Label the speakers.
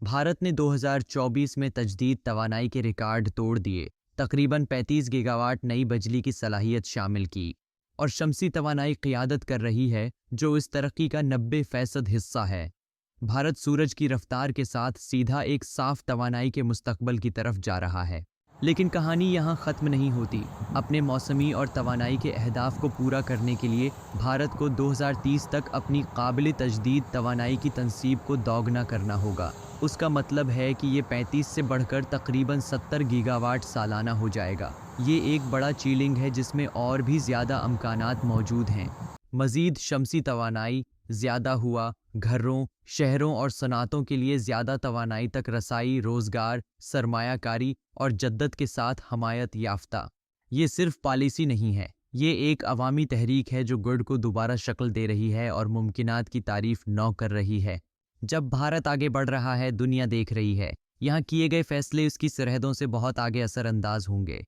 Speaker 1: भारत ने 2024 में तजदीद तवानाई के रिकॉर्ड तोड़ दिए। तकरीबन 35 गीगावाट नई बिजली की सलाहियत शामिल की और शमसी तवानाई क़ियादत कर रही है, जो इस तरक्की का 90% हिस्सा है। भारत सूरज की रफ्तार के साथ सीधा एक साफ तवानाई के मुस्तकबल की तरफ जा रहा है। लेकिन कहानी यहाँ ख़त्म नहीं होती। अपने मौसमी और तवानाई के अहदाफ को पूरा करने के लिए भारत को 2030 तक अपनी काबिल तजदीद तवानाई की तनसीब को दोगुना करना होगा। उसका मतलब है कि ये 35 से बढ़कर तकरीबन 70 गीगावाट सालाना हो जाएगा। ये एक बड़ा चीलिंग है जिसमें और भी ज़्यादा अमकानात मौजूद हैं। मज़ीद शमसी तवानाई, ज़्यादा हुआ, घरों, शहरों और सनातों के लिए ज़्यादा तवानाई तक रसाई, रोज़गार, सरमायाकारी और जद्दत के साथ हमायत याफ्ता। ये सिर्फ पॉलिसी नहीं है, ये एक अवामी तहरीक है जो गुड को दोबारा शक्ल दे रही है और मुमकिनात की तारीफ नौ कर रही है। जब भारत आगे बढ़ रहा है, दुनिया देख रही है। यहाँ किए गए फैसले उसकी सरहदों से बहुत आगे असरअंदाज होंगे।